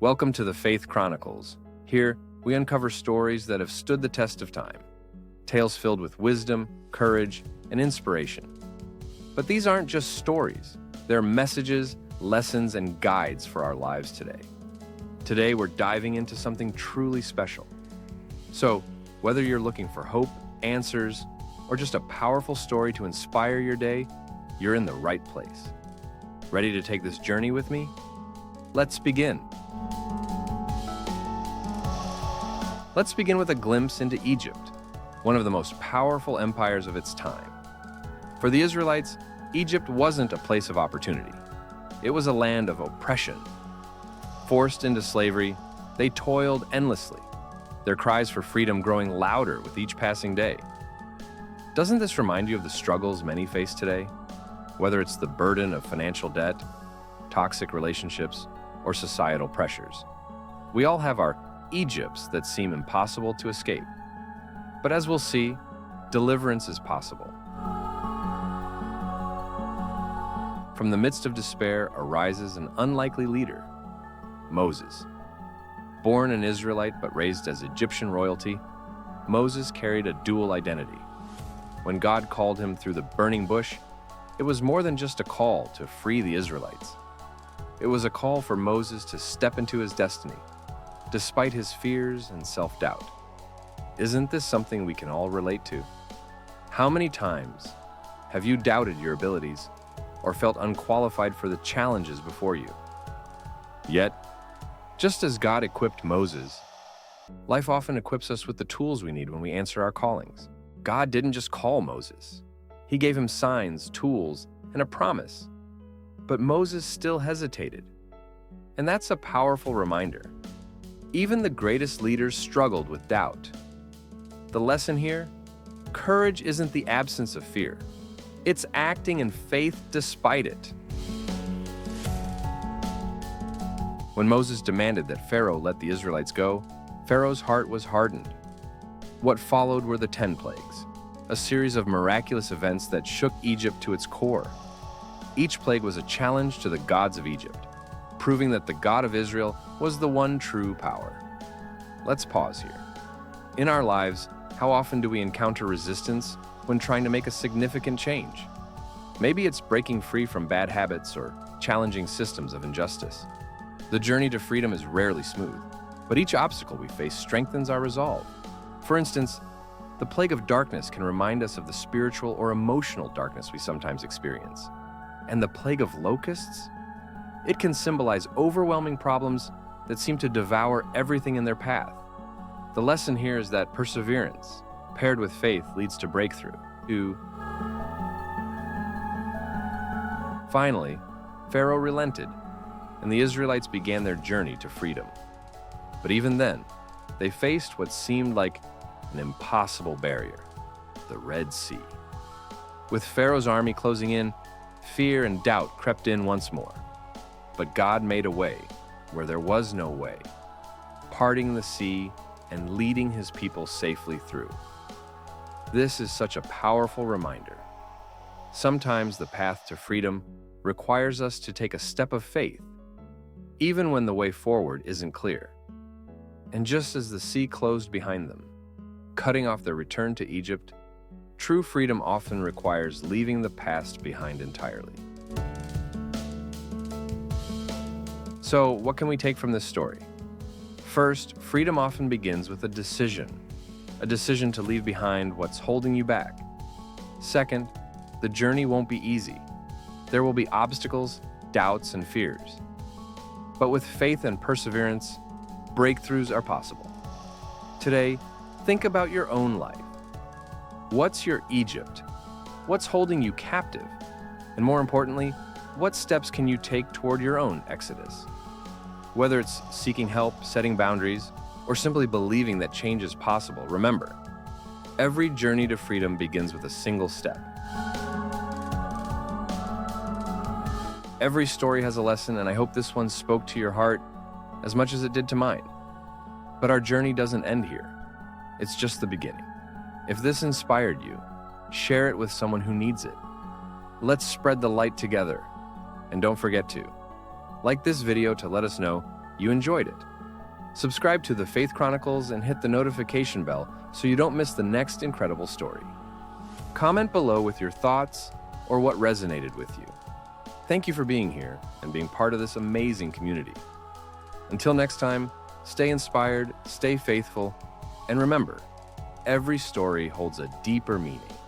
Welcome to the Faith Chronicles. Here, we uncover stories that have stood the test of time, tales filled with wisdom, courage, and inspiration. But these aren't just stories. They're messages, lessons, and guides for our lives today. Today, we're diving into something truly special. So, whether you're looking for hope, answers, or just a powerful story to inspire your day, you're in the right place. Ready to take this journey with me? Let's begin. Let's begin with a glimpse into Egypt, one of the most powerful empires of its time. For the Israelites, Egypt wasn't a place of opportunity. It was a land of oppression. Forced into slavery, they toiled endlessly, their cries for freedom growing louder with each passing day. Doesn't this remind you of the struggles many face today? Whether it's the burden of financial debt, toxic relationships, or societal pressures. We all have our Egypts that seem impossible to escape. But as we'll see, deliverance is possible. From the midst of despair arises an unlikely leader, Moses. Born an Israelite but raised as Egyptian royalty, Moses carried a dual identity. When God called him through the burning bush, it was more than just a call to free the Israelites. It was a call for Moses to step into his destiny, despite his fears and self-doubt. Isn't this something we can all relate to? How many times have you doubted your abilities or felt unqualified for the challenges before you? Yet, just as God equipped Moses, life often equips us with the tools we need when we answer our callings. God didn't just call Moses. He gave him signs, tools, and a promise. But Moses still hesitated. And that's a powerful reminder. Even the greatest leaders struggled with doubt. The lesson here? Courage isn't the absence of fear. It's acting in faith despite it. When Moses demanded that Pharaoh let the Israelites go, Pharaoh's heart was hardened. What followed were the 10 plagues, a series of miraculous events that shook Egypt to its core. Each plague was a challenge to the gods of Egypt, proving that the God of Israel was the one true power. Let's pause here. In our lives, how often do we encounter resistance when trying to make a significant change? Maybe it's breaking free from bad habits or challenging systems of injustice. The journey to freedom is rarely smooth, but each obstacle we face strengthens our resolve. For instance, the plague of darkness can remind us of the spiritual or emotional darkness we sometimes experience. And the plague of locusts? It can symbolize overwhelming problems that seem to devour everything in their path. The lesson here is that perseverance, paired with faith, leads to breakthrough. Finally, Pharaoh relented, and the Israelites began their journey to freedom. But even then, they faced what seemed like an impossible barrier, the Red Sea. With Pharaoh's army closing in, fear and doubt crept in once more. But God made a way where there was no way, parting the sea and leading his people safely through. This is such a powerful reminder. Sometimes the path to freedom requires us to take a step of faith, even when the way forward isn't clear. And just as the sea closed behind them, cutting off their return to Egypt, true freedom often requires leaving the past behind entirely. So, what can we take from this story? First, freedom often begins with a decision to leave behind what's holding you back. Second, the journey won't be easy. There will be obstacles, doubts, and fears. But with faith and perseverance, breakthroughs are possible. Today, think about your own life. What's your Egypt? What's holding you captive? And more importantly, what steps can you take toward your own exodus? Whether it's seeking help, setting boundaries, or simply believing that change is possible, remember, every journey to freedom begins with a single step. Every story has a lesson, and I hope this one spoke to your heart as much as it did to mine. But our journey doesn't end here. It's just the beginning. If this inspired you, share it with someone who needs it. Let's spread the light together. And don't forget to like this video to let us know you enjoyed it. Subscribe to the Faith Chronicles and hit the notification bell so you don't miss the next incredible story. Comment below with your thoughts or what resonated with you. Thank you for being here and being part of this amazing community. Until next time, stay inspired, stay faithful, and remember, every story holds a deeper meaning.